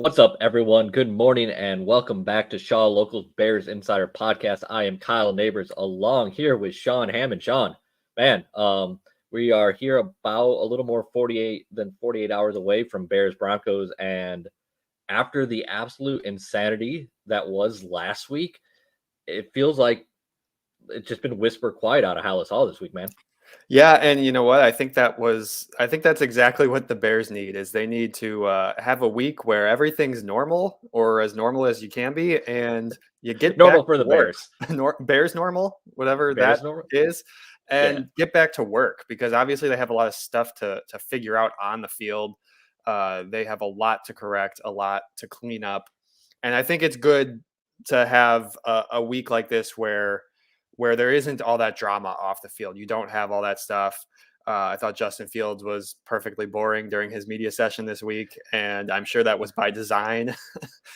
What's up, everyone? Good morning and welcome back to Shaw Locals Bears Insider Podcast. I am Kyle Nabors along here with Sean Hammond. Sean, man, we are here about a little more 48 hours away from Bears Broncos. And after the absolute insanity that was last week, it feels like it's just been whisper quiet out of Hallis Hall this week, man. Yeah, and you know what? I think that's exactly what the Bears need is they need to have a week where everything's normal or as normal as you can be, and you get back Normal for to the work. Bears. Bears normal, whatever Bears that normal? is, Yeah. and get back to work because obviously they have a lot of stuff to figure out on the field. They have a lot to correct, a lot to clean up, and I think it's good to have a week like this where there isn't all that drama off the field. You don't have all that stuff. I thought Justin Fields was perfectly boring during his media session this week, and I'm sure that was by design.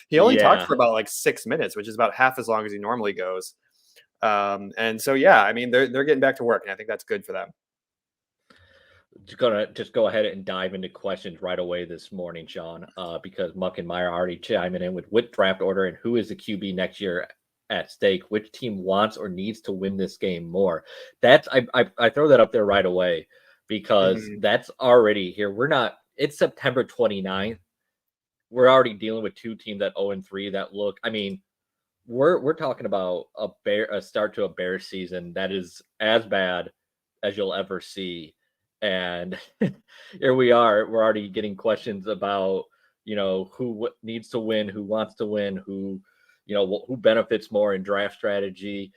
He only talked Yeah. for about like 6 minutes, which is about half as long as he normally goes. And so, yeah, I mean, they're getting back to work, and I think that's good for them. Gonna just go ahead and dive into questions right away this morning, Sean, because Muck and Meyer are already chiming in with what draft order and who is the QB next year at stake. Which team wants or needs to win this game more? That's I throw that up there right away because that's already here. We're not. It's September 29th. We're already dealing with two teams at 0-3 that look. I mean, we're talking about a start to a bear season that is as bad as you'll ever see. And here we are. We're already getting questions about, who needs to win, who wants to win, who benefits more in draft strategy.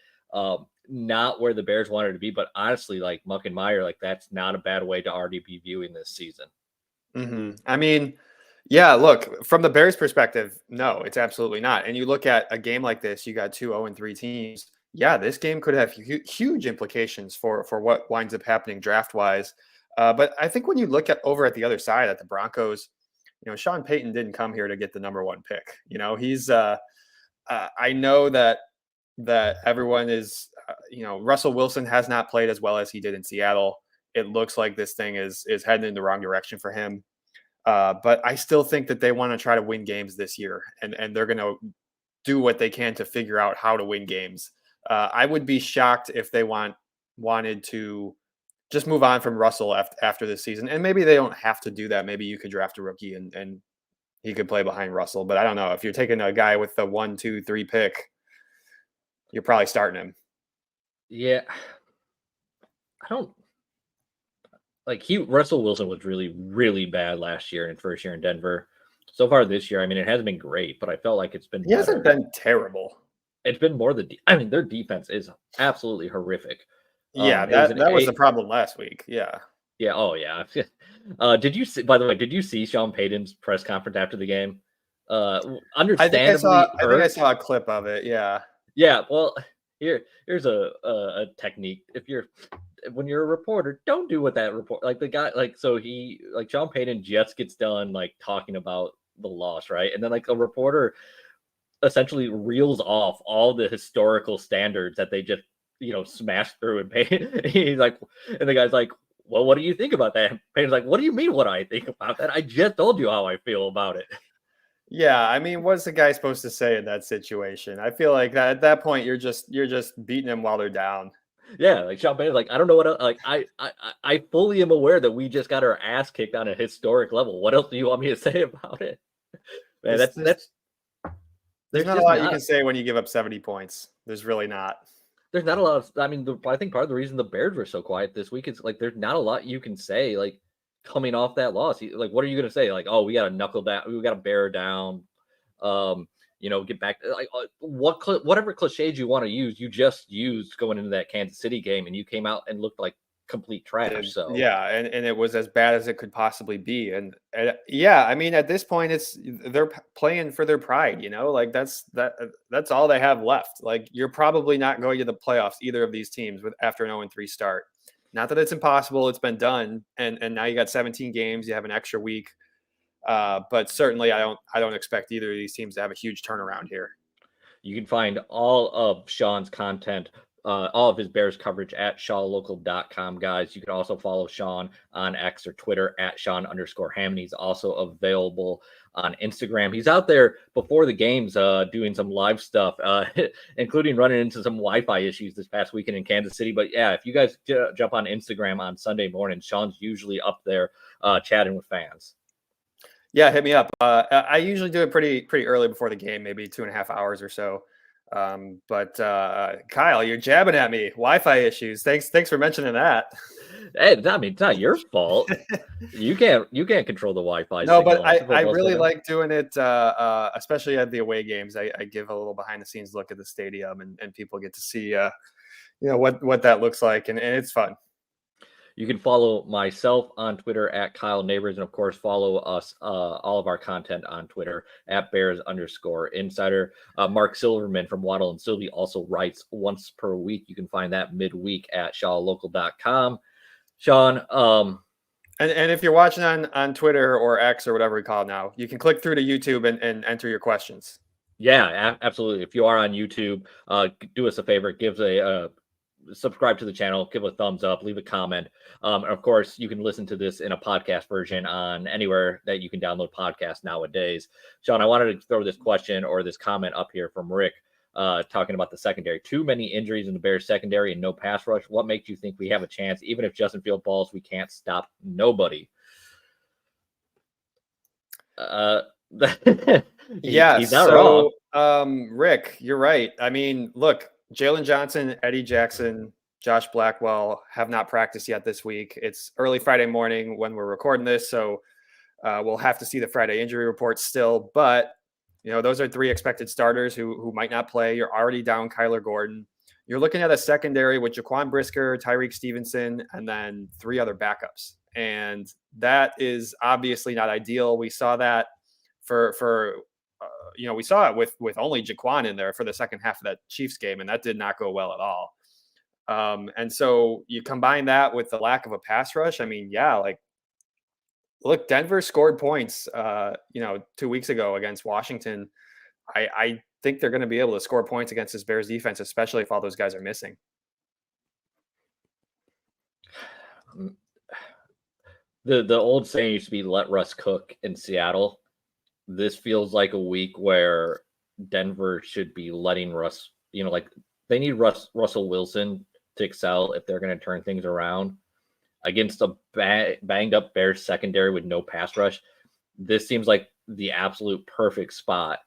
Not where the Bears wanted to be, but honestly, like Muck and Meyer, like that's not a bad way to already be viewing this season. I mean, yeah, look, from the Bears' perspective, no, it's absolutely not. And you look at a game like this, you got two 0-3 teams. Yeah, this game could have huge implications for what winds up happening draft wise. But I think when you look at over at the other side at the Broncos, Sean Payton didn't come here to get the number one pick. He's I know that everyone is, Russell Wilson has not played as well as he did in Seattle. It looks like this thing is heading in the wrong direction for him. But I still think that they want to try to win games this year, and they're going to do what they can to figure out how to win games. I would be shocked if they wanted to just move on from Russell after this season. And maybe they don't have to do that. Maybe you could draft a rookie and he could play behind Russell. But I don't know. If you're taking a guy with the 1, 2, 3 pick, you're probably starting him. Yeah. I don't Russell Wilson was really, really bad last year in first year in Denver. So far this year, I mean, it hasn't been great, but I felt like it's been He hasn't been terrible. It's been more their defense is absolutely horrific. Yeah, that was the problem last week. Yeah. Yeah. Oh, yeah. Did you see? By the way, did you see Sean Payton's press conference after the game? Understandably, I think I saw a clip of it. Yeah. Yeah. Well, here's a technique. When you're a reporter, don't do what that report like the guy Sean Payton just gets done like talking about the loss, right? And then like a reporter essentially reels off all the historical standards that they just smashed through and Payton. He's like, and the guy's like, well, what do you think about that? Payton's like, what do you mean what do I think about that? I just told you how I feel about it. Yeah, I mean, what's the guy supposed to say in that situation? I feel like that at that point you're just beating them while they're down. Yeah, like Sean Payton's like, I don't know what like I fully am aware that we just got our ass kicked on a historic level. What else do you want me to say about it? Man, there's not a lot you can say when you give up 70 points. There's really not. There's not a lot of. I mean, I think part of the reason the Bears were so quiet this week is like there's not a lot you can say like coming off that loss. Like, what are you going to say? Like, oh, we got to knuckle down, we got to bear down. Get back. Like, whatever cliches you want to use, you just used going into that Kansas City game, and you came out and looked like complete trash. So yeah, and it was as bad as it could possibly be. And yeah, I mean, at this point, they're playing for their pride. Like that's all they have left. Like you're probably not going to the playoffs either of these teams after an 0-3 start. Not that it's impossible; it's been done, and now you got 17 games. You have an extra week, but certainly I don't expect either of these teams to have a huge turnaround here. You can find all of Sean's content all of his Bears coverage at shawlocal.com, guys. You can also follow Sean on X or Twitter at Sean_Hammond. He's also available on Instagram. He's out there before the games doing some live stuff, including running into some Wi-Fi issues this past weekend in Kansas City. But yeah, if you guys jump on Instagram on Sunday morning, Sean's usually up there chatting with fans. Yeah, hit me up. I usually do it pretty early before the game, maybe 2.5 hours or so. But Kyle, you're jabbing at me. Wi-Fi issues. Thanks for mentioning that. Hey, I mean, it's not your fault. You can't control the Wi-Fi. No, but I really like doing it, especially at the away games. I give a little behind the scenes look at the stadium, and people get to see, what that looks like, and it's fun. You can follow myself on Twitter at Kyle Nabors, and of course, follow us, all of our content on Twitter at Bears_Insider. Mark Silverman from Waddle and Sylvie also writes once per week. You can find that midweek at shawlocal.com. Sean, and if you're watching on Twitter or X or whatever we call it now, you can click through to YouTube and enter your questions. Yeah, absolutely. If you are on YouTube, do us a favor, give subscribe to the channel, give a thumbs up, leave a comment. Of course, you can listen to this in a podcast version on anywhere that you can download podcasts nowadays. Sean, I wanted to throw this question or this comment up here from Rick, talking about the secondary. Too many injuries in the Bears secondary and no pass rush. What makes you think we have a chance? Even if Justin Field balls, we can't stop nobody. Yeah, he's not wrong. Rick, you're right. I mean, look, Jalen Johnson, Eddie Jackson, Josh Blackwell have not practiced yet this week. It's early Friday morning when we're recording this, so we'll have to see the Friday injury report still. But those are 3 expected starters who might not play. You're already down Kyler Gordon. You're looking at a secondary with Jaquan Brisker, Tyreek Stevenson, and then 3 other backups, and that is obviously not ideal. We saw that we saw it with only Jaquan in there for the second half of that Chiefs game, and that did not go well at all. And so you combine that with the lack of a pass rush. I mean, yeah, look, Denver scored points, 2 weeks ago against Washington. I think they're going to be able to score points against this Bears defense, especially if all those guys are missing. The old saying used to be "Let Russ cook" in Seattle. This feels like a week where Denver should be letting Russ, they need Russell Wilson to excel if they're going to turn things around against a banged up Bears secondary with no pass rush. This seems like the absolute perfect spot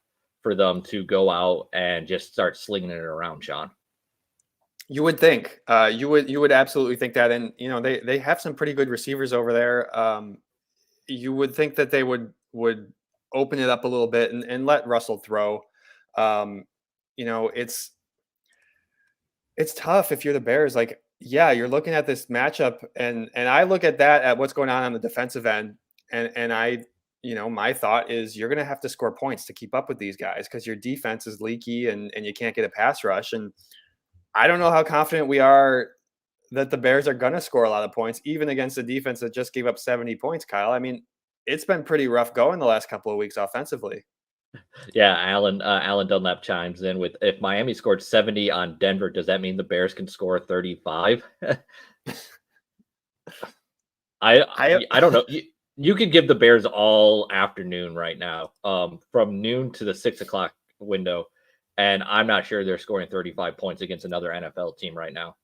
for them to go out and just start slinging it around, Sean. You would think, you would absolutely think that. And, they have some pretty good receivers over there. You would think that they would open it up a little bit and let Russell throw. It's tough if you're the Bears. You're looking at this matchup, and I look at that at what's going on the defensive end, and I, my thought is you're going to have to score points to keep up with these guys because your defense is leaky and you can't get a pass rush. And I don't know how confident we are that the Bears are going to score a lot of points, even against a defense that just gave up 70 points, Kyle. I mean, it's been pretty rough going the last couple of weeks offensively. Yeah, Alan Dunlap chimes in with, if Miami scored 70 on Denver, does that mean the Bears can score 35? I don't know. You could give the Bears all afternoon right now, from noon to the 6 o'clock window, and I'm not sure they're scoring 35 points against another NFL team right now.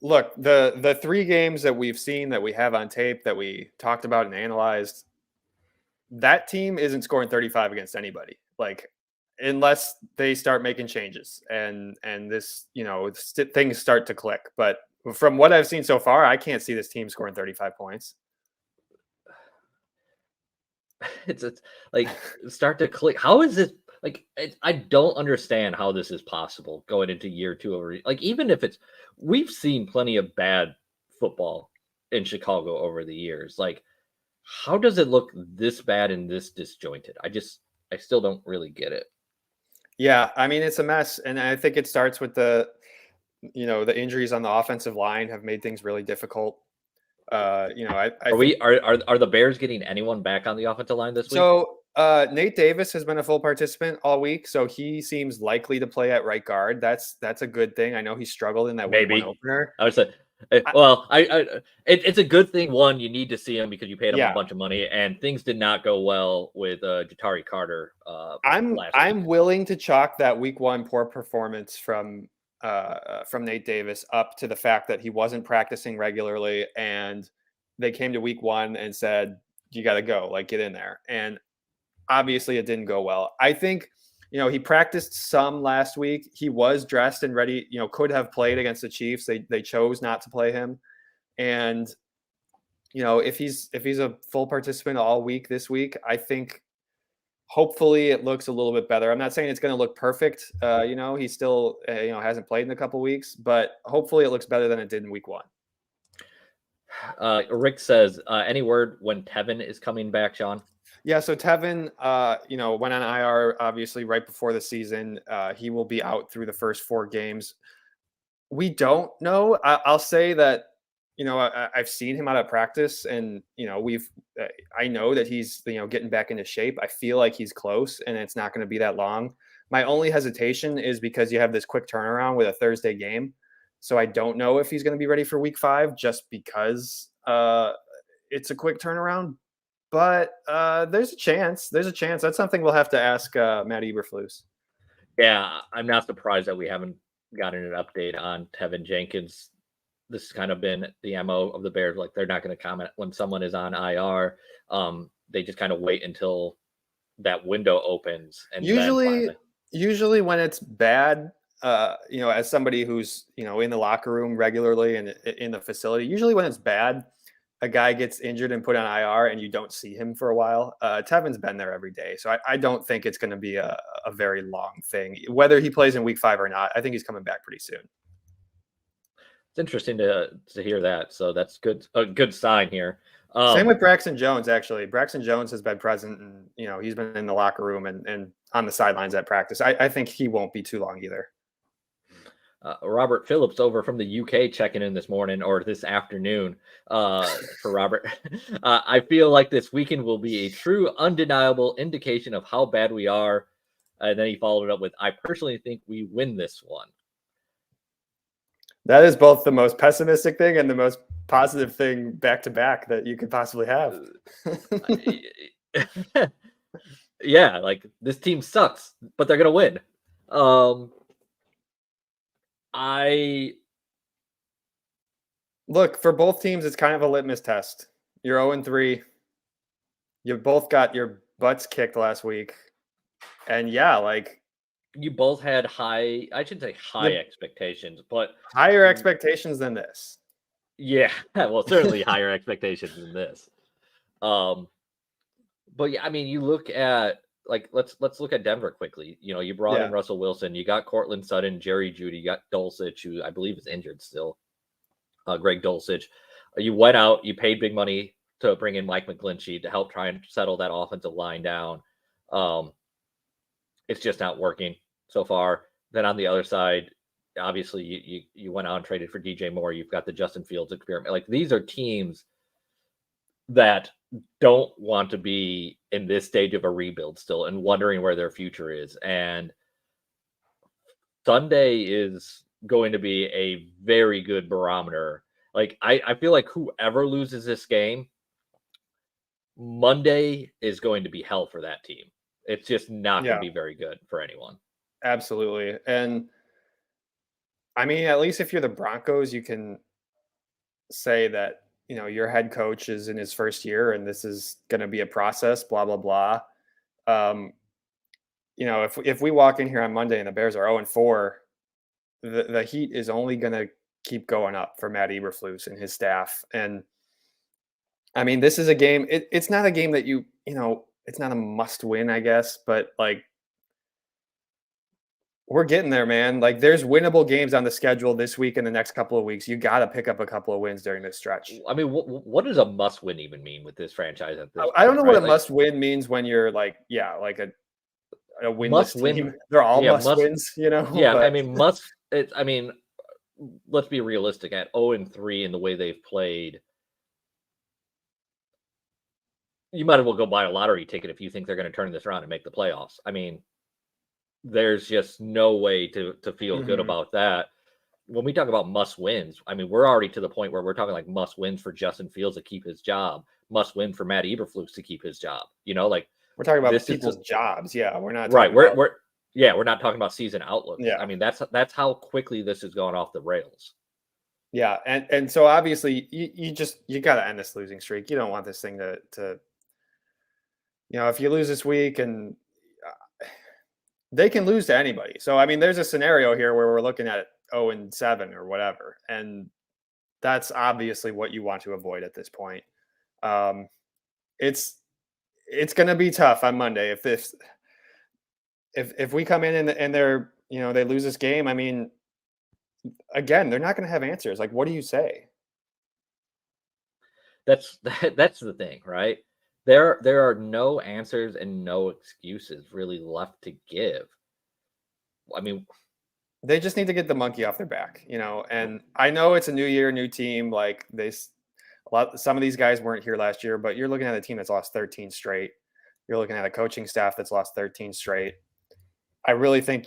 Look, the 3 games that we've seen, that we have on tape, that we talked about and analyzed, that team isn't scoring 35 against anybody, unless they start making changes and this, things start to click. But from what I've seen so far, I can't see this team scoring 35 points. It's start to click. How is this? I don't understand how this is possible going into year 2 even if we've seen plenty of bad football in Chicago over the years. How does it look this bad and this disjointed? I still don't really get it. Yeah, I mean, it's a mess. And I think it starts with the injuries on the offensive line have made things really difficult. Are the Bears getting anyone back on the offensive line this week? So Nate Davis has been a full participant all week, so he seems likely to play at right guard. That's a good thing. I know he struggled in that week 1 Maybe. opener. I would say, it's a good thing. One, you need to see him because you paid him a Yeah, bunch of money, and things did not go well with Jatari Carter last week. I'm willing to chalk that week 1 poor performance from Nate Davis up to the fact that he wasn't practicing regularly, and they came to week 1 and said, "You got to go, like get in there." And obviously, it didn't go well. I think he practiced some last week. He was dressed and ready. Could have played against the Chiefs. They chose not to play him, and if he's a full participant all week this week, I think hopefully it looks a little bit better. I'm not saying it's going to look perfect. He still hasn't played in a couple weeks, but hopefully it looks better than it did in week 1. Rick says, any word when Tevin is coming back, Sean? Yeah, so Tevin, went on IR obviously right before the season. He will be out through the first 4 games. We don't know. I'll say that I've seen him out of practice, and I know that he's getting back into shape. I feel like he's close, and it's not going to be that long. My only hesitation is because you have this quick turnaround with a Thursday game, so I don't know if he's going to be ready for week 5 just because it's a quick turnaround. But there's a chance. That's something we'll have to ask Matt Eberflus. Yeah, I'm not surprised that we haven't gotten an update on Tevin Jenkins. This has kind of been the MO of the Bears. Like, they're not going to comment when someone is on IR. They just kind of wait until that window opens. And usually when it's bad, as somebody who's, in the locker room regularly and in the facility, usually when it's bad, a guy gets injured and put on IR and you don't see him for a while. Tevin's been there every day. So I don't think it's going to be a very long thing, whether he plays in week 5 or not. I think he's coming back pretty soon. It's interesting to hear that. So that's good. A good sign here. Same with Braxton Jones, actually. Braxton Jones has been present, and he's been in the locker room and on the sidelines at practice. I think he won't be too long either. Robert Phillips over from the UK checking in this morning or this afternoon for Robert. I feel like this weekend will be a true, undeniable indication of how bad we are. And then he followed it up with, I personally think we win this one. That is both the most pessimistic thing and the most positive thing back to back that you could possibly have. Yeah, like this team sucks, but they're going to win. Look, for both teams, it's kind of a litmus test. You're 0-3. You both got your butts kicked last week. And yeah, like, you both had high expectations, but higher expectations than this. Yeah, well, certainly higher expectations than this. But yeah, I mean, you look at let's look at Denver quickly. You brought in Russell Wilson, you got Cortland Sutton, Jerry Jeudy, you got Dulcich, who I believe is injured still. Greg Dulcich. You went out, you paid big money to bring in Mike McGlinchey to help try and settle that offensive line down. It's just not working so far. Then on the other side, obviously you went out and traded for DJ Moore. You've got the Justin Fields experiment. Like, these are teams that don't want to be in this stage of a rebuild still and wondering where their future is. And Sunday is going to be a very good barometer. Like, I feel like whoever loses this game, Monday is going to be hell for that team. It's just not going to be very good for anyone. Absolutely. And I mean, at least if you're the Broncos, you can say that, your head coach is in his first year and this is going to be a process, blah, blah, blah. If we walk in here on Monday and the Bears are 0-4, the heat is only going to keep going up for Matt Eberflus and his staff. And I mean, this is a game. It's not a game that it's not a must win, I guess, but like, we're getting there, man. Like, there's winnable games on the schedule this week and the next couple of weeks. You got to pick up a couple of wins during this stretch. I mean, what does a must win even mean with this franchise at this point, I don't know what a must win means when you're like a winless team. They're all must wins, Yeah, but, I mean, let's be realistic. At 0-3 in the way they've played, you might as well go buy a lottery ticket if you think they're going to turn this around and make the playoffs. I mean, there's just no way to feel good Mhm. about that. When we talk about must wins, I mean, we're already to the point where we're talking like must wins for Justin Fields to keep his job, must win for Matt Eberflus to keep his job. Like We're talking about this is people's jobs. Yeah, we're not right. talking about. We're not talking about season outlooks. I Yeah. mean, that's how quickly this has gone off the rails. Yeah, and so obviously you got to end this losing streak. You don't want this thing to if you lose this week and they can lose to anybody. So I mean, there's a scenario here where we're looking at 0-7 or whatever, and that's obviously what you want to avoid at this point. Um, it's going to be tough on Monday if we come in and they're they lose this game. I mean, again, they're not going to have answers. Like, what do you say? That's the thing, right? There are no answers and no excuses really left to give. I mean, They just need to get the monkey off their back, And I know it's a new year, new team. Like some of these guys weren't here last year, but you're looking at a team that's lost 13 straight. You're looking at a coaching staff that's lost 13 straight. I really think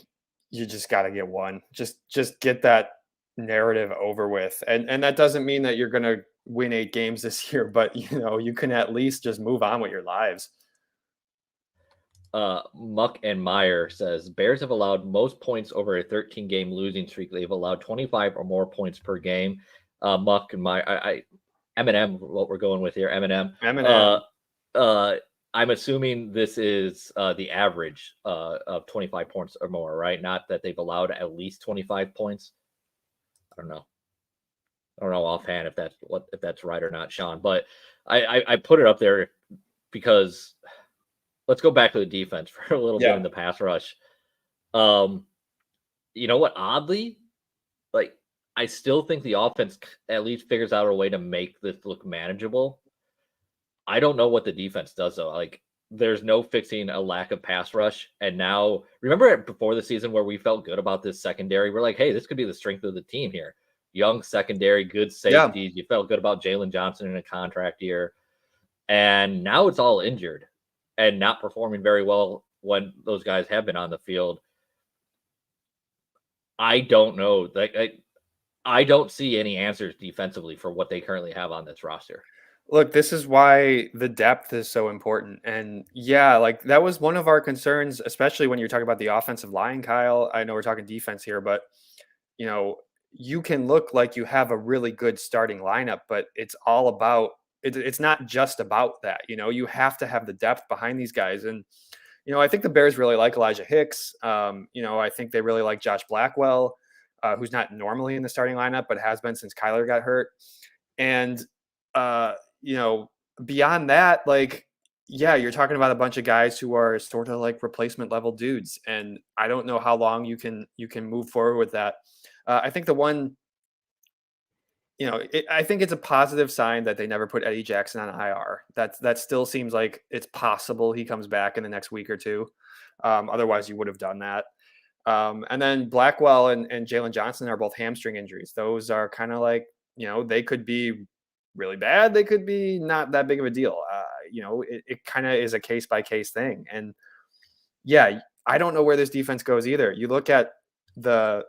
you just got to get one. Just get that narrative over with, and that doesn't mean that you're going to win 8 games this year, but you can at least just move on with your lives. Muck and Meyer says Bears have allowed most points over a 13-game losing streak. They've allowed 25 or more points per game. Muck and Meyer, Eminem, what we're going with here, Eminem. I'm assuming this is the average of 25 points or more, right? Not that they've allowed at least 25 points. I don't know offhand if that's right or not, Sean. But I put it up there because let's go back to the defense for a little bit in the pass rush. You know what? Oddly, I still think the offense at least figures out a way to make this look manageable. I don't know what the defense does though. There's no fixing a lack of pass rush. And now, remember before the season where we felt good about this secondary? We're like, hey, this could be the strength of the team here. Young secondary, good safeties. You felt good about Jalen Johnson in a contract year. And now it's all injured and not performing very well when those guys have been on the field. I don't know. I don't see any answers defensively for what they currently have on this roster. Look, this is why the depth is so important. And that was one of our concerns, especially when you're talking about the offensive line, Kyle. I know we're talking defense here, but you can look like you have a really good starting lineup, but it's all about it's not just about that. You have to have the depth behind these guys. And I think the Bears really like Elijah Hicks. I think they really like Josh Blackwell, who's not normally in the starting lineup, but has been since Kyler got hurt. And beyond that, you're talking about a bunch of guys who are sort of like replacement level dudes. And I don't know how long you can move forward with that. I think the one, I think it's a positive sign that they never put Eddie Jackson on IR. That still seems like it's possible he comes back in the next week or two. Otherwise, you would have done that. And then Blackwell and Jalen Johnson are both hamstring injuries. Those are kind of like, they could be really bad. They could be not that big of a deal. It kind of is a case by case thing. And I don't know where this defense goes either. You look at the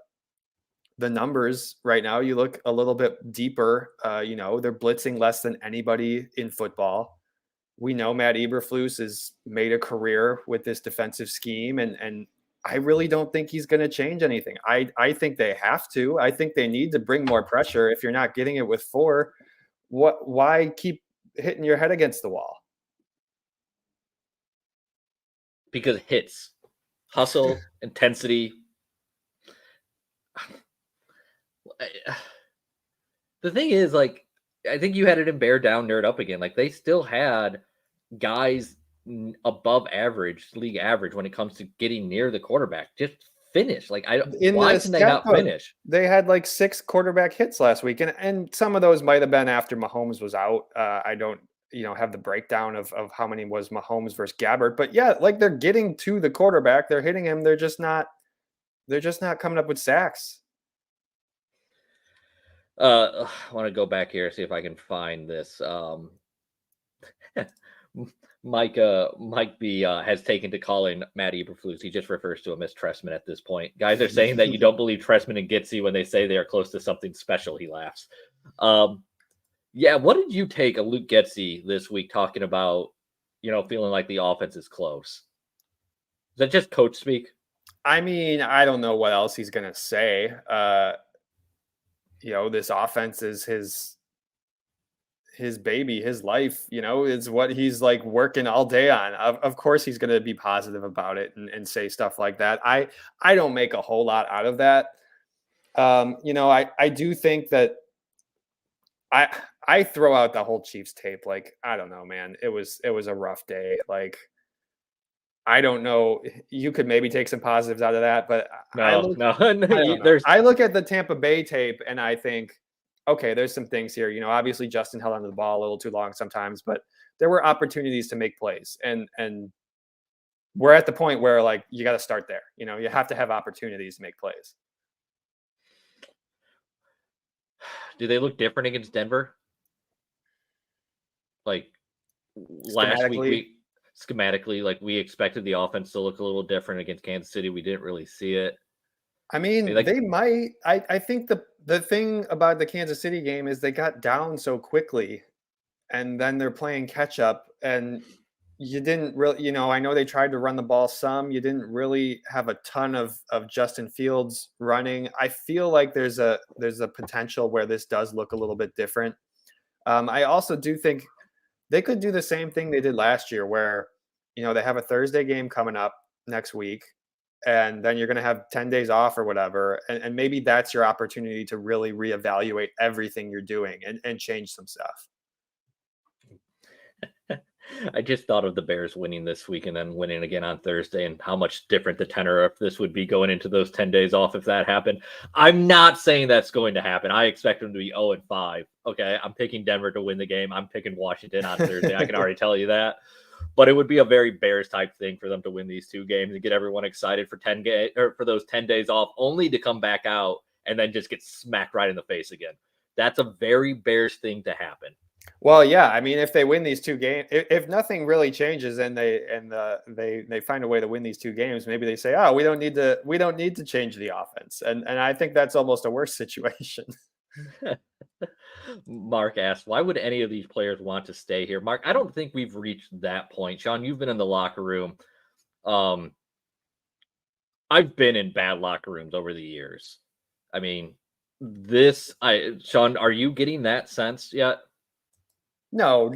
numbers right now, you look a little bit deeper, they're blitzing less than anybody in football. We know Matt Eberflus has made a career with this defensive scheme, and I really don't think he's going to change anything. I think they have to. I think they need to bring more pressure. If you're not getting it with 4, why keep hitting your head against the wall? Because hits, hustle, intensity. The thing is, I think you had it in Bear Down Nerd Up again. They still had guys above average, league average, when it comes to getting near the quarterback. Just finish. Why can they not finish? They had 6 quarterback hits last week, and some of those might have been after Mahomes was out. I don't have the breakdown of how many was Mahomes versus Gabbert, but they're getting to the quarterback, they're hitting him, they're just not coming up with sacks. I want to go back here, see if I can find this. Mike B has taken to calling Matt Eberflus. He just refers to him as Tressman at this point. Guys are saying that you don't believe Tressman and Gitsy when they say they are close to something special. He laughs. Yeah, what did you take of Luke Getsy this week talking about, feeling like the offense is close? Is that just coach speak? I mean, I don't know what else he's going to say. This offense is his baby, his life, is what he's like working all day on. Of course he's going to be positive about it and say stuff like that. I don't make a whole lot out of that. I do think that I throw out the whole Chiefs tape. Like, I don't know, man. It was a rough day. Like, I don't know. You could maybe take some positives out of that, but No. I look at the Tampa Bay tape and I think, okay, there's some things here. Obviously Justin held onto the ball a little too long sometimes, but there were opportunities to make plays, and we're at the point where like you got to start there. You have to have opportunities to make plays. Do they look different against Denver? Like last week, schematically, like we expected the offense to look a little different against Kansas City. We didn't really see it. I mean, they might. I think the thing about the Kansas City game is they got down so quickly, and then they're playing catch up, and you didn't really, I know they tried to run the ball some. You didn't really have a ton of Justin Fields running. I feel like there's a potential where this does look a little bit different. I also do think they could do the same thing they did last year, where they have a Thursday game coming up next week, and then you're going to have 10 days off or whatever, and maybe that's your opportunity to really reevaluate everything you're doing and change some stuff. I just thought of the Bears winning this week and then winning again on Thursday, and how much different the tenor of this would be going into those 10 days off if that happened. I'm not saying that's going to happen. I expect them to be 0-5. Okay, I'm picking Denver to win the game. I'm picking Washington on Thursday. I can already tell you that. But it would be a very Bears type thing for them to win these two games and get everyone excited for for those 10 days off, only to come back out and then just get smacked right in the face again. That's a very Bears thing to happen. Well, yeah, I mean, if they win these two games, if nothing really changes and they find a way to win these two games, maybe they say, "Oh, we don't need to change the offense," and I think that's almost a worse situation. Mark asked, "Why would any of these players want to stay here?" Mark, I don't think we've reached that point. Sean, you've been in the locker room. I've been in bad locker rooms over the years. I mean, Sean, are you getting that sense yet? No,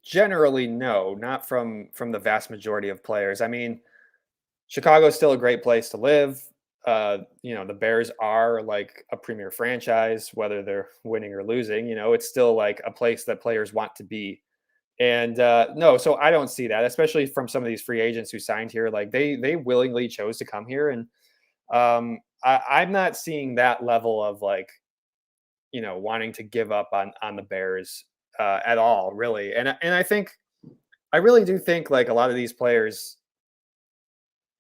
generally no, not from the vast majority of players. I mean, Chicago's still a great place to live. The Bears are like a premier franchise, whether they're winning or losing. It's still like a place that players want to be. And no, so I don't see that, especially from some of these free agents who signed here. Like they willingly chose to come here, and I'm not seeing that level of like, wanting to give up on the Bears at all, really. And I really do think like a lot of these players,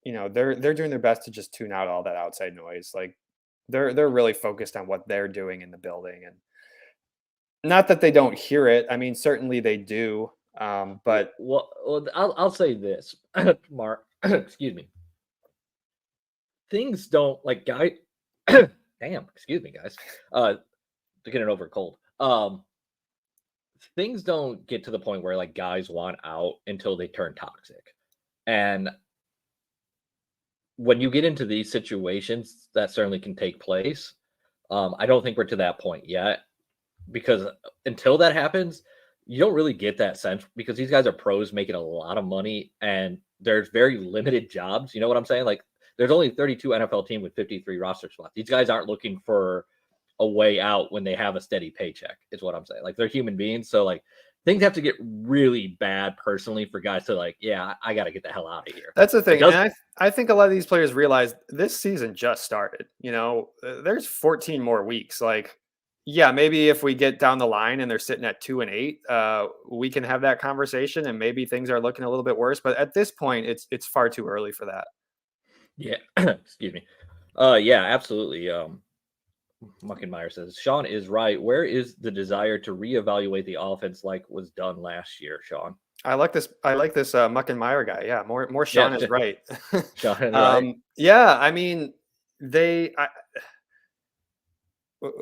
they're doing their best to just tune out all that outside noise. Like they're really focused on what they're doing in the building, and not that they don't hear it. I mean, certainly they do. But I'll say this, Mark. Excuse me. Things don't like guy. Damn, excuse me, guys. Getting over a cold. Things don't get to the point where like guys want out until they turn toxic, and when you get into these situations, that certainly can take place. I don't think we're to that point yet, because until that happens, you don't really get that sense, because these guys are pros making a lot of money and there's very limited jobs. You know what I'm saying? Like there's only 32 NFL team with 53 roster spots. These guys aren't looking for a way out when they have a steady paycheck, is what I'm saying. Like they're human beings. So like things have to get really bad personally for guys to like, yeah, I got to get the hell out of here. That's the thing. And I think a lot of these players realize this season just started. There's 14 more weeks. Like, yeah, maybe if we get down the line and they're sitting at 2-8, we can have that conversation, and maybe things are looking a little bit worse. But at this point, it's far too early for that. Yeah. Excuse me. Yeah, absolutely. Muckenmeyer says, Sean is right. Where is the desire to reevaluate the offense like was done last year, Sean? I like this. I like this Muck and Meyer guy. Yeah, more Yeah, Sean is right. Sean, right? Yeah, I mean,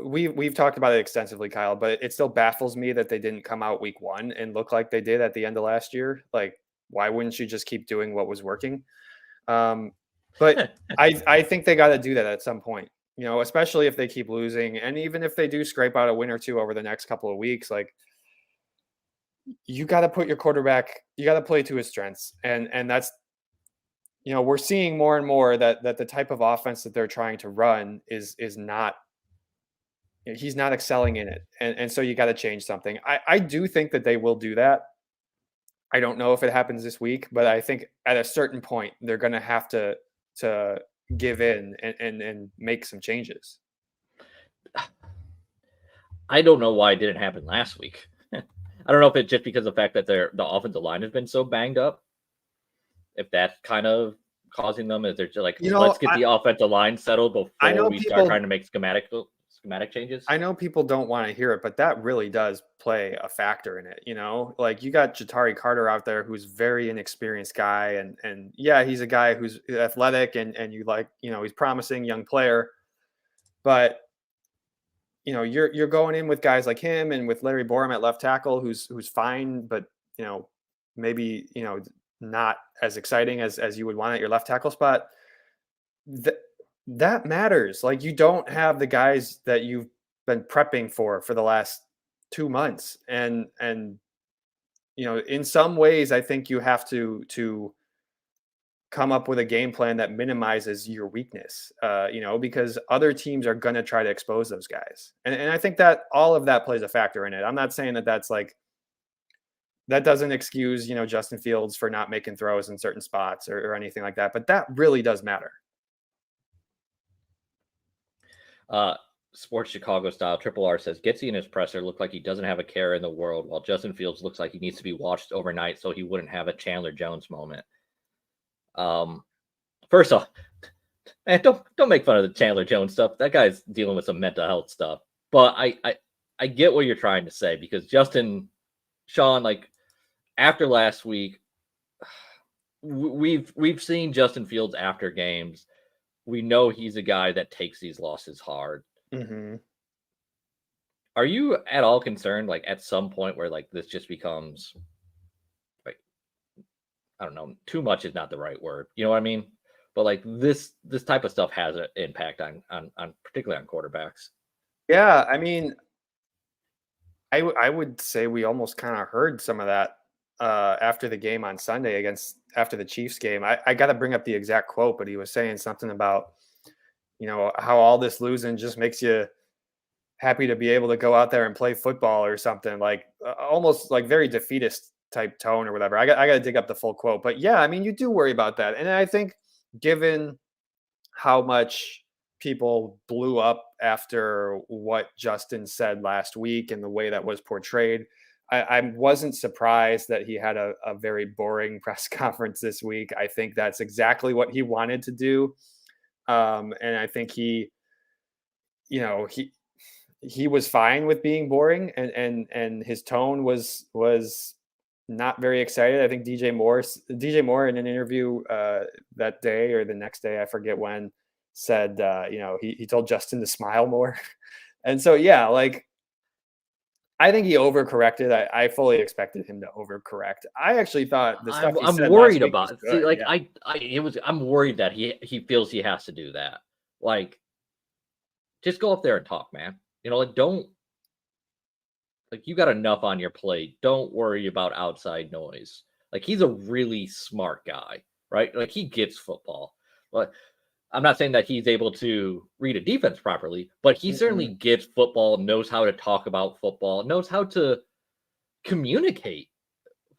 we've talked about it extensively, Kyle, but it still baffles me that they didn't come out week 1 and look like they did at the end of last year. Like, why wouldn't you just keep doing what was working? Um, but I think they got to do that at some point. You know, especially if they keep losing, and even if they do scrape out a win or two over the next couple of weeks, like you got to put your quarterback, you got to play to his strengths, and that's, you know, we're seeing more and more that the type of offense that they're trying to run is not, he's not excelling in it, and so you got to change something. I do think that they will do that. I don't know if it happens this week, but I think at a certain point they're going to have to give in and make some changes. I don't know why it didn't happen last week. I don't know if it's just because of the fact that the offensive line has been so banged up. If that's kind of causing them, is they're just like, You know, let's get the offensive line settled I before know we start people. trying to make schematic changes. I know people don't want to hear it, but that really does play a factor in it. You know, like you got Jatari Carter out there, who's very inexperienced guy, and yeah, he's a guy who's athletic and you like, you know, he's promising young player, but you know, you're going in with guys like him and with Larry Borum at left tackle, who's fine, but you know, maybe, you know, not as exciting as you would want at your left tackle spot. That that matters. Like you don't have the guys that you've been prepping for the last 2 months, and you know, in some ways, I think you have to come up with a game plan that minimizes your weakness. You know, because other teams are going to try to expose those guys, and I think that all of that plays a factor in it. I'm not saying that that's like that doesn't excuse, you know, Justin Fields for not making throws in certain spots or anything like that, but that really does matter. Uh, Sports Chicago style. Triple R says Getsy in his presser looked like he doesn't have a care in the world, while Justin Fields looks like he needs to be watched overnight so he wouldn't have a Chandler Jones moment. First off, man, don't make fun of the Chandler Jones stuff. That guy's dealing with some mental health stuff. But I get what you're trying to say, because Sean, like after last week, we've seen Justin Fields after games. We know he's a guy that takes these losses hard. Mm-hmm. Are you at all concerned, like at some point where like this just becomes like, I don't know, too much is not the right word. You know what I mean? But like this type of stuff has an impact on particularly on quarterbacks. Yeah, I mean, I would say we almost kind of heard some of that after the game on Sunday after the Chiefs game. I got to bring up the exact quote, but he was saying something about, you know, how all this losing just makes you happy to be able to go out there and play football or something, like almost like very defeatist type tone or whatever. I got to dig up the full quote, but yeah, I mean, you do worry about that, and I think given how much people blew up after what Justin said last week and the way that was portrayed, I wasn't surprised that he had a very boring press conference this week. I think that's exactly what he wanted to do. And I think you know, he was fine with being boring, and his tone was not very excited. I think DJ Moore in an interview that day or the next day, I forget when, said you know, he told Justin to smile more. And so yeah, like I think he overcorrected. I fully expected him to overcorrect. I actually thought the stuff he I'm said last worried week was about it. See, good. like Yeah. I'm worried that he feels he has to do that. Like, just go up there and talk, man. You know, like don't, like you got enough on your plate. Don't worry about outside noise. Like he's a really smart guy, right? Like he gets football. But I'm not saying that he's able to read a defense properly, but he certainly Mm-mm. gets football, knows how to talk about football, knows how to communicate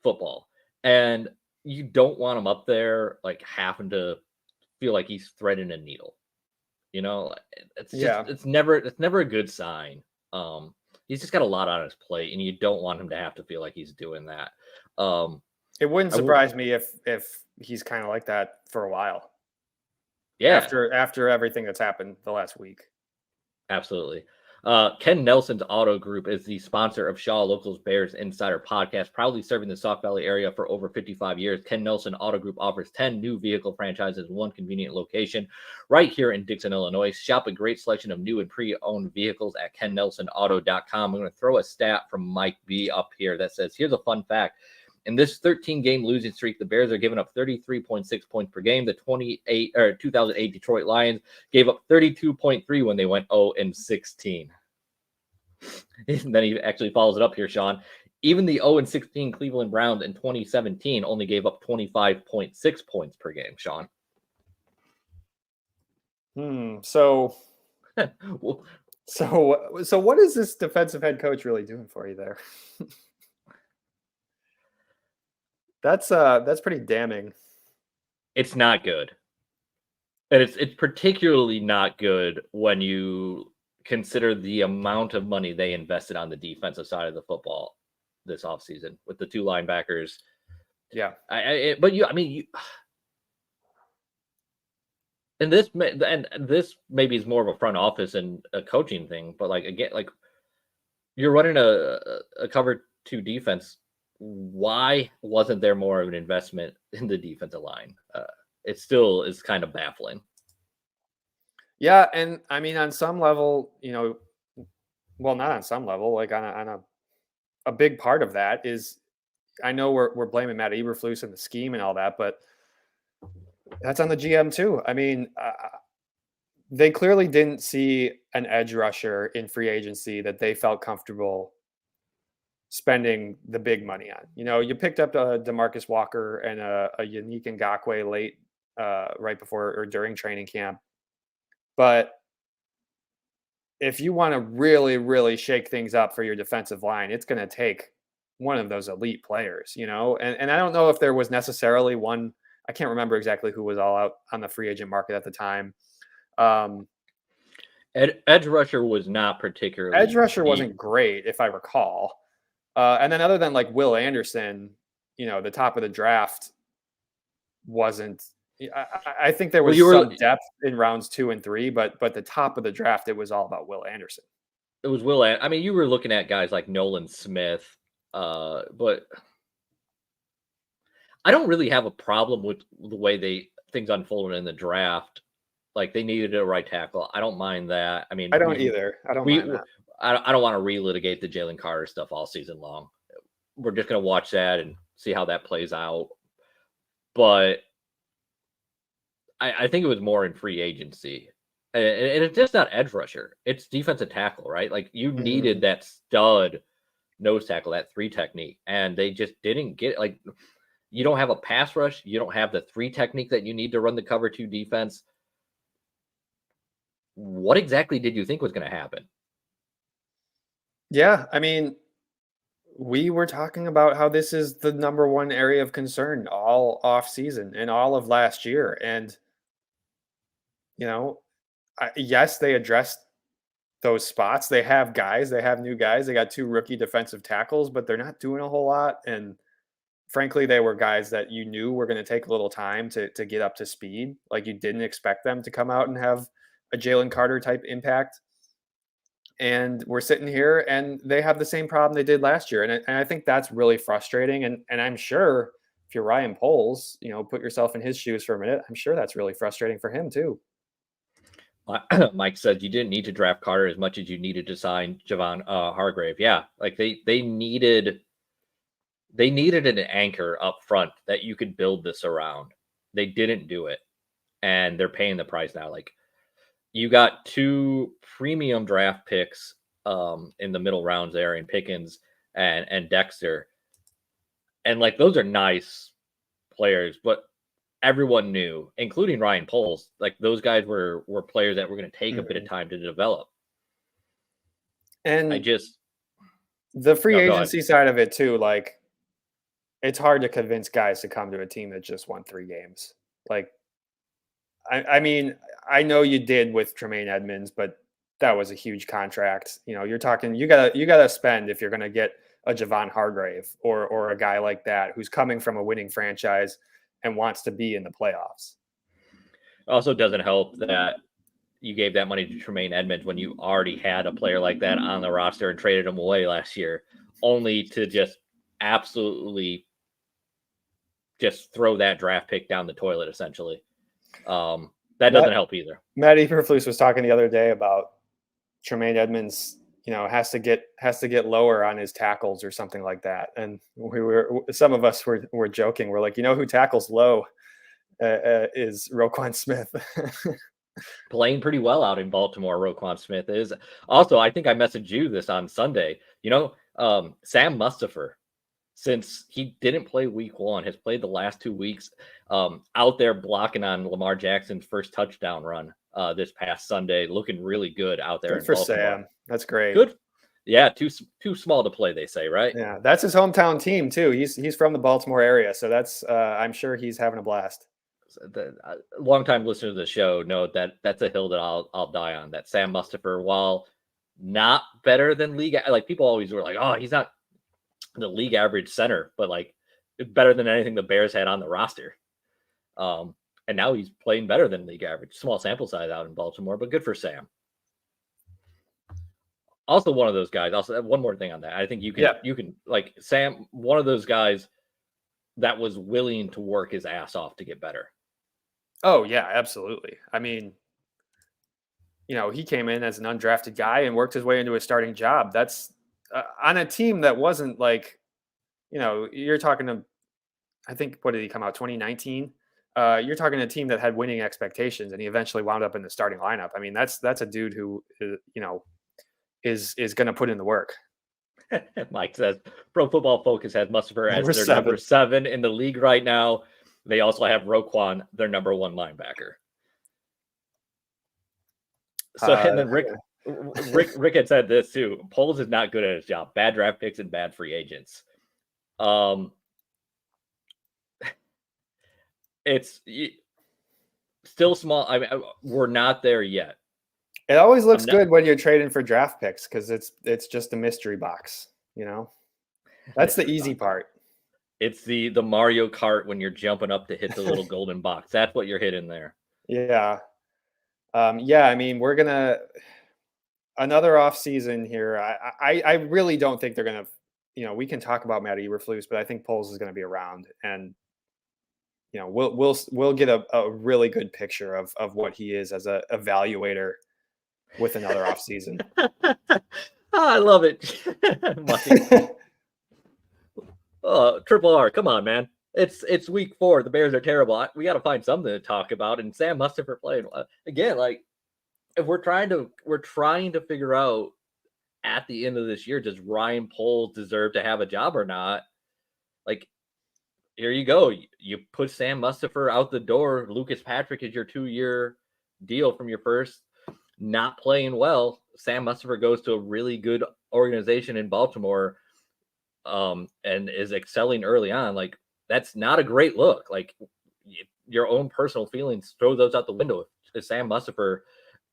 football. And you don't want him up there like having to feel like he's threading a needle. You know, Yeah. it's never a good sign. He's just got a lot on his plate, and you don't want him to have to feel like he's doing that. It wouldn't I will, surprise me if he's kind of like that for a while yeah, after everything that's happened the last week. absolutely. Ken Nelson's Auto Group is the sponsor of Shaw Locals Bears Insider Podcast, proudly serving the Sauk Valley area for over 55 years. Ken Nelson Auto Group offers 10 new vehicle franchises in one convenient location right here in Dixon, Illinois. Shop a great selection of new and pre-owned vehicles at kennelsonauto.com. I'm going to throw a stat from Mike B up here that says, here's a fun fact. In this 13-game losing streak, the Bears are giving up 33.6 points per game. The 2008 Detroit Lions gave up 32.3 when they went 0-16. And then he actually follows it up here, Sean. Even the 0-16 Cleveland Browns in 2017 only gave up 25.6 points per game, Sean. So what is this defensive head coach really doing for you there? That's pretty damning. It's not good. And it's particularly not good when you consider the amount of money they invested on the defensive side of the football this offseason with the two linebackers. Yeah. And this maybe is more of a front office and a coaching thing, but you're running a cover 2 defense. Why wasn't there more of an investment in the defensive line? It still is kind of baffling. Yeah, and I mean, on some level, well, not on some level, like on a big part of that is, I know we're blaming Matt Eberflus and the scheme and all that, but that's on the GM too. I mean, they clearly didn't see an edge rusher in free agency that they felt comfortable spending the big money on. You picked up DeMarcus Walker and a Yannick Ngakoue late, right before or during training camp. But if you want to really, really shake things up for your defensive line, it's going to take one of those elite players, and I don't know if there was necessarily one. I can't remember exactly who was all out on the free agent market at the time. Edge rusher was not particularly. Edge rusher wasn't great, if I recall. And then other than like Will Anderson, the top of the draft wasn't. I think there was some depth in rounds 2 and 3, but the top of the draft, it was all about Will Anderson. It was Will. I mean, you were looking at guys like Nolan Smith, but I don't really have a problem with the way things unfolded in the draft. Like, they needed a right tackle. I don't mind that. I mean, I don't either. I don't mind that. I don't want to relitigate the Jalen Carter stuff all season long. We're just going to watch that and see how that plays out. But I think it was more in free agency. And it's just not edge rusher. It's defensive tackle, right? Like, you needed that stud nose tackle, that 3 technique. And they just didn't get it. Like, you don't have a pass rush. You don't have the 3 technique that you need to run the cover 2 defense. What exactly did you think was going to happen? Yeah, I mean, we were talking about how this is the number one area of concern all off season and all of last year. And, yes, they addressed those spots. They have guys, they have new guys. They got 2 rookie defensive tackles, but they're not doing a whole lot. And frankly, they were guys that you knew were going to take a little time to get up to speed. Like, you didn't expect them to come out and have a Jalen Carter type impact. And we're sitting here and they have the same problem they did last year. And I think that's really frustrating. And I'm sure if you're Ryan Poles, put yourself in his shoes for a minute. I'm sure that's really frustrating for him too. Mike said you didn't need to draft Carter as much as you needed to sign Javon Hargrave. Yeah, like they needed an anchor up front that you could build this around. They didn't do it, and they're paying the price now. Like, you got 2 premium draft picks in the middle rounds there in Pickens and Dexter. And like, those are nice players, but everyone knew, including Ryan Poles, like, those guys were players that were going to take a bit of time to develop. And the free agency side of it too, like, it's hard to convince guys to come to a team that just won 3 games. Like, I mean, I know you did with Tremaine Edmonds, but that was a huge contract. You're talking, you gotta spend if you're going to get a Javon Hargrave or a guy like that who's coming from a winning franchise and wants to be in the playoffs. Also doesn't help that you gave that money to Tremaine Edmonds when you already had a player like that on the roster and traded him away last year, only to just absolutely just throw that draft pick down the toilet, essentially. That doesn't help either. Matt Eberflus was talking the other day about Tremaine Edmonds, has to get lower on his tackles or something like that. And some of us were joking. We're like, who tackles low is Roquan Smith. Playing pretty well out in Baltimore. Roquan Smith is also. I think I messaged you this on Sunday. Sam Mustipher, since he didn't play week 1, has played the last 2 weeks out there blocking on Lamar Jackson's first touchdown run this past Sunday, looking really good out there. Good for Baltimore. Sam. That's great. Good. Yeah, too small to play, they say, right? Yeah, that's his hometown team too. He's from the Baltimore area, so that's I'm sure he's having a blast. The longtime listeners of the show know that that's a hill that I'll die on. That Sam Mustipher, while not better than league, like people always were like, oh, he's not the league average center, but like better than anything the Bears had on the roster. And now he's playing better than league average. Small sample size out in Baltimore, but good for Sam. Also, one of those guys. Also, one more thing on that. I think you can like Sam, one of those guys that was willing to work his ass off to get better. Oh yeah, absolutely. I mean, he came in as an undrafted guy and worked his way into a starting job. That's on a team that wasn't like, you're talking to, I think, what did he come out, 2019? You're talking to a team that had winning expectations, and he eventually wound up in the starting lineup. I mean, that's a dude who, is going to put in the work. Mike says Pro Football Focus has Mustipher as their number 7 in the league right now. They also have Roquan, their number 1 linebacker. So and then Rick had said this too. Poles is not good at his job. Bad draft picks and bad free agents. It's still small. I mean, we're not there yet. It always looks good when you're trading for draft picks because it's just a mystery box. That's the easy part. It's the Mario Kart when you're jumping up to hit the little golden box. That's what you're hitting there. Yeah. I mean, we're gonna another off season here. I really don't think they're gonna. We can talk about Matt Eberflus, but I think Poles is gonna be around, and we'll get a really good picture of what he is as a evaluator with another off season. I love it. Triple R, come on, man. It's week 4. The Bears are terrible. We got to find something to talk about. And Sam Mustipher playing again. Like, if we're trying to figure out at the end of this year, does Ryan Poles deserve to have a job or not? Like, here you go. You put Sam Mustipher out the door. Lucas Patrick is your 2-year deal from your first. Not playing well. Sam Mustipher goes to a really good organization in Baltimore, and is excelling early on. Like, that's not a great look. Like, your own personal feelings, throw those out the window. If Sam Mustipher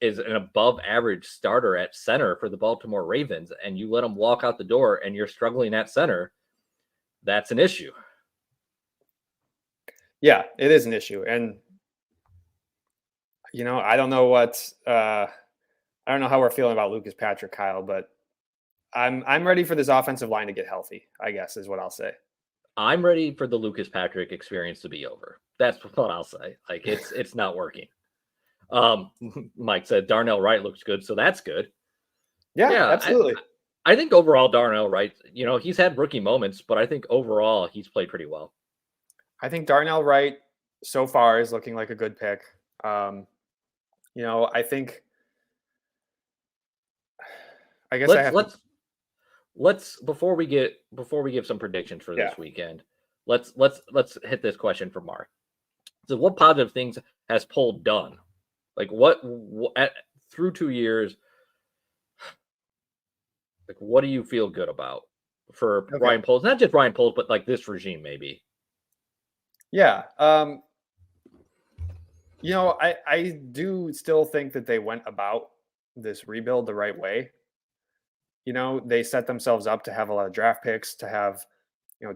is an above average starter at center for the Baltimore Ravens, and you let him walk out the door and you're struggling at center, that's an issue. Yeah, it is an issue. And I don't know I don't know how we're feeling about Lucas Patrick, Kyle, but I'm ready for this offensive line to get healthy, I guess is what I'll say. I'm ready for the Lucas Patrick experience to be over. That's what I'll say. Like, it's not working. Mike said Darnell Wright looks good, so that's good. Yeah, absolutely. I think overall Darnell Wright, he's had rookie moments, but I think overall he's played pretty well. I think Darnell Wright so far is looking like a good pick. I guess let's before we give some predictions for this weekend, let's hit this question from Mark. So what positive things has Poles done? Like what through 2 years, like what do you feel good about for Ryan Poles? Not just Ryan Poles, but like this regime maybe. Yeah. I do still think that they went about this rebuild the right way. They set themselves up to have a lot of draft picks, to have,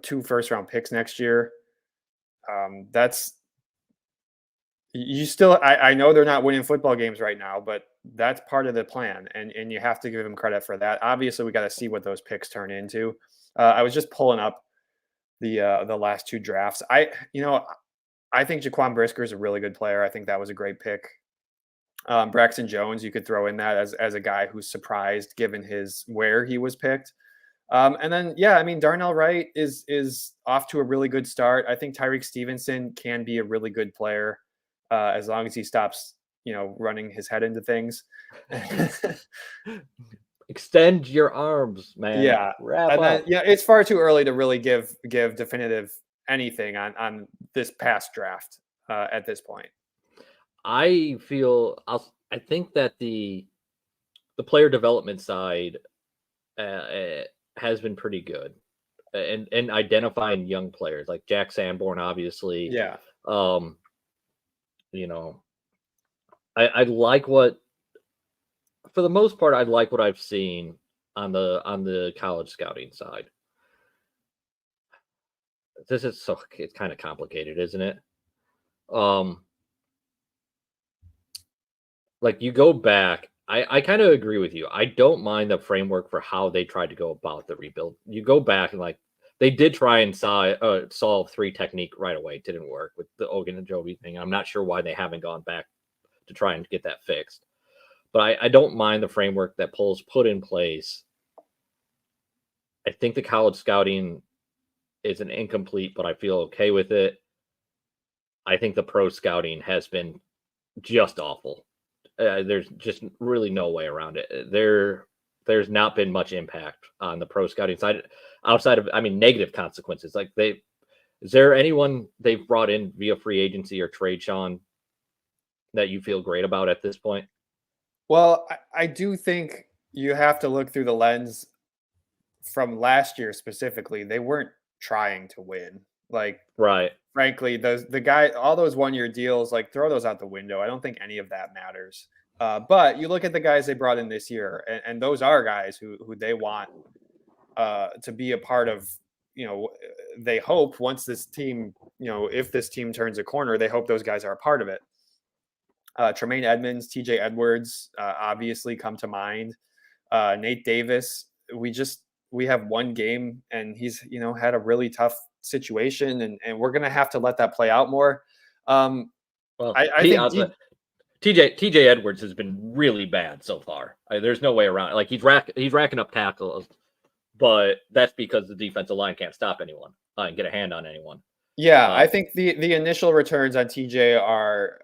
2 first-round picks next year. That's You still, I know they're not winning football games right now, but that's part of the plan, and you have to give them credit for that. Obviously, we got to see what those picks turn into. I was just pulling up the last two drafts. I think Jaquan Brisker is a really good player. I think that was a great pick. Braxton Jones, you could throw in that as a guy who's surprised given his where he was picked. And then, yeah, I mean, Darnell Wright is off to a really good start. I think Tyreek Stevenson can be a really good player as long as he stops, running his head into things. Extend your arms, man. Yeah, Wrap and then up. it's far too early to really give definitive anything on this past draft at this point. I think that the player development side has been pretty good, and identifying young players like Jack Sanborn, obviously. Yeah, You know, I like what, for the most part, I like what I've seen on the college scouting side. It's kind of complicated, isn't it? Like, you go back, I kind of agree with you. I don't mind the framework for how they tried to go about the rebuild. You go back and, like, they did try and solve three technique right away. It didn't work with the Ogunjobi thing. I'm not sure why they haven't gone back to try and get that fixed. But I don't mind the framework that Poles put in place. I think the college scouting is an incomplete, but I feel okay with it. I think the pro scouting has been just awful. There's just really no way around it. There's not been much impact on the pro scouting side outside of, negative consequences. Like, is there anyone they've brought in via free agency or trade, Sean, that you feel great about at this point? well, I do think you have to look through the lens from last year specifically. They weren't trying to win. Like, Right. frankly, all those 1-year deals, like, throw those out the window. I don't think any of that matters. But you look at the guys they brought in this year, and those are guys who they want to be a part of. They hope once this team, if this team turns a corner, they hope those guys are a part of it. Tremaine Edmonds, TJ Edwards, obviously come to mind. Nate Davis, we have one game, and he's had a really tough situation, and we're gonna have to let that play out more. Well, I think TJ Edwards has been really bad so far. There's no way around it. Like, he's racking up tackles, but that's because the defensive line can't stop anyone and get a hand on anyone. Yeah, I think the initial returns on TJ are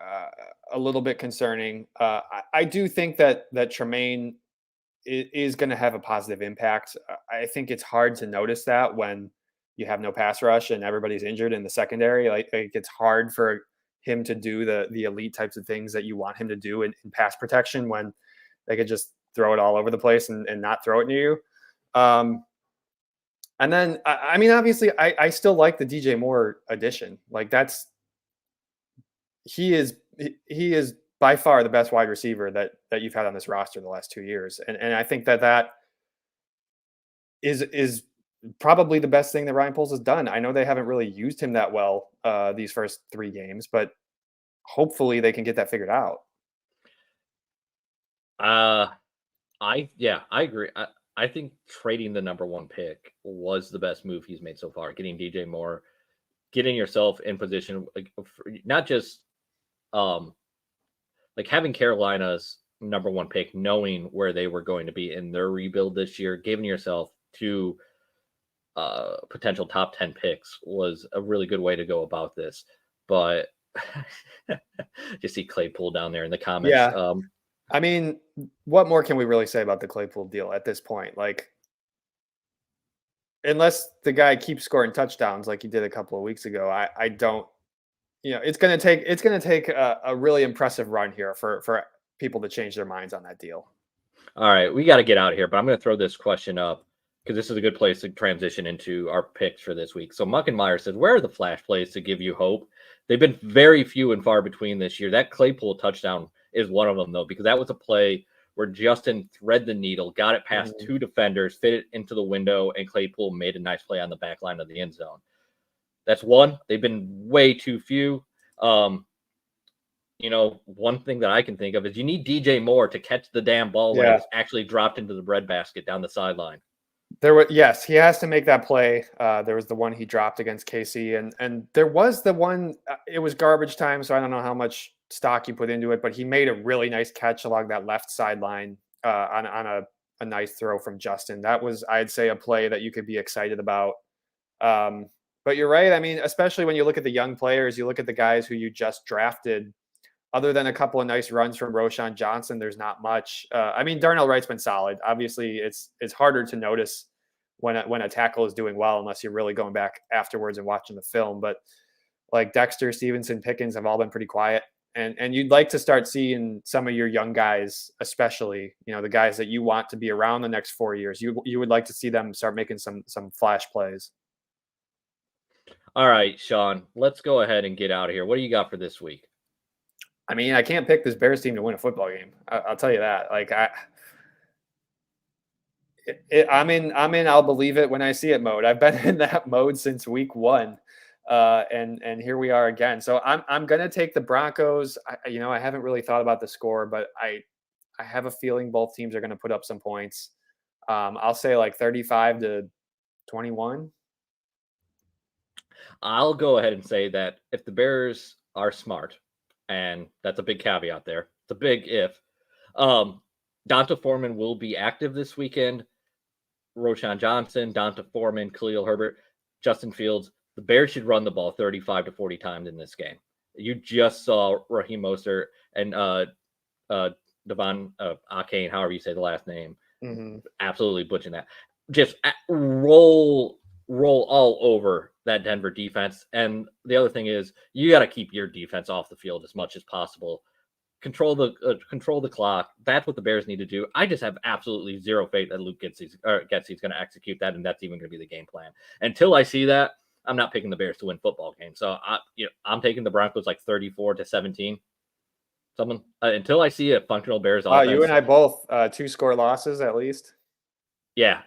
a little bit concerning. I do think that Tremaine is going to have a positive impact. I think it's hard to notice that when you have no pass rush and everybody's injured in the secondary. Like, it's hard for him to do the elite types of things that you want him to do in pass protection when they could just throw it all over the place and not throw it near you. And then, obviously, I still like the DJ Moore addition. Like, he is by far the best wide receiver that you've had on this roster the last 2 years, and I think that is probably the best thing that Ryan Poles has done. I know they haven't really used him that well these first 3 games, but hopefully they can get that figured out. I agree. I think trading the number 1 pick was the best move he's made so far. Getting DJ Moore, getting yourself in position, like, not just like having Carolina's number 1 pick, knowing where they were going to be in their rebuild this year, giving yourself 2 potential top 10 picks was a really good way to go about this. But just see Claypool down there in the comments. Yeah. What more can we really say about the Claypool deal at this point? Like, unless the guy keeps scoring touchdowns like he did a couple of weeks ago, I don't. It's going to take a really impressive run here for people to change their minds on that deal. All right, we got to get out of here, but I'm going to throw this question up because this is a good place to transition into our picks for this week. So Muckenmeyer says, where are the flash plays to give you hope? They've been very few and far between this year. That Claypool touchdown is one of them, though, because that was a play where Justin thread the needle, got it past 2 defenders, fit it into the window, and Claypool made a nice play on the back line of the end zone. That's one. They've been way too few. one thing that I can think of is you need DJ Moore to catch the damn ball when it's actually dropped into the breadbasket down the sideline. Yes, he has to make that play. There was the one he dropped against KC, and there was the one. It was garbage time, so I don't know how much stock you put into it, but he made a really nice catch along that left sideline on a nice throw from Justin. That was, I'd say, a play that you could be excited about. But you're right. I mean, especially when you look at the young players, you look at the guys who you just drafted. Other than a couple of nice runs from Roschon Johnson, there's not much. I mean, Darnell Wright's been solid. Obviously, it's harder to notice when a tackle is doing well unless you're really going back afterwards and watching the film. But like Dexter, Stevenson, Pickens have all been pretty quiet. And you'd like to start seeing some of your young guys, especially, the guys that you want to be around the next 4 years. You would like to see them start making some flash plays. All right, Sean, let's go ahead and get out of here. What do you got for this week? I mean, I can't pick this Bears team to win a football game. I'll tell you that. Like I'm in I'll believe it when I see it mode. I've been in that mode since week 1. And here we are again. So I'm gonna take the Broncos. I haven't really thought about the score, but I have a feeling both teams are gonna put up some points. I'll say like 35-21. I'll go ahead and say that if the Bears are smart, and that's a big caveat there, it's a big if, Donta Foreman will be active this weekend. Roschon Johnson, Donta Foreman, Khalil Herbert, Justin Fields. The Bears should run the ball 35 to 40 times in this game. You just saw Raheem Mostert and Devon Akane, however you say the last name, absolutely butchering that. Just roll all over that Denver defense. And the other thing is you got to keep your defense off the field as much as possible. Control the clock. That's what the Bears need to do. I just have absolutely zero faith that Luke Getsy's going to execute that, and that's even going to be the game plan. Until I see that, I'm not picking the Bears to win football games. So I'm taking the Broncos like 34-17. Something until I see a functional Bears offense. You and I both 2-score losses at least. Yeah,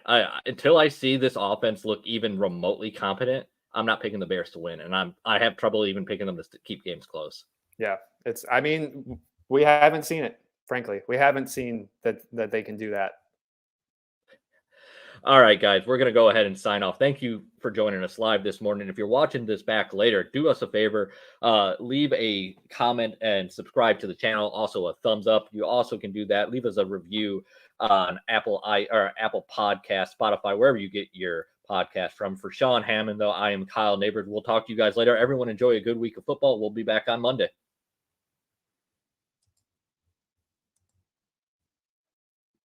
until I see this offense look even remotely competent, I'm not picking the Bears to win, and I have trouble even picking them to keep games close. Yeah, we haven't seen it. Frankly, we haven't seen that they can do that. All right, guys, we're going to go ahead and sign off. Thank you for joining us live this morning. If you're watching this back later, do us a favor, leave a comment and subscribe to the channel. Also, a thumbs up. You also can do that. Leave us a review on Apple Podcast, Spotify, wherever you get your podcast from. For Sean Hammond, though, I am Kyle Nabors. We'll talk to you guys later. Everyone enjoy a good week of football. We'll be back on Monday.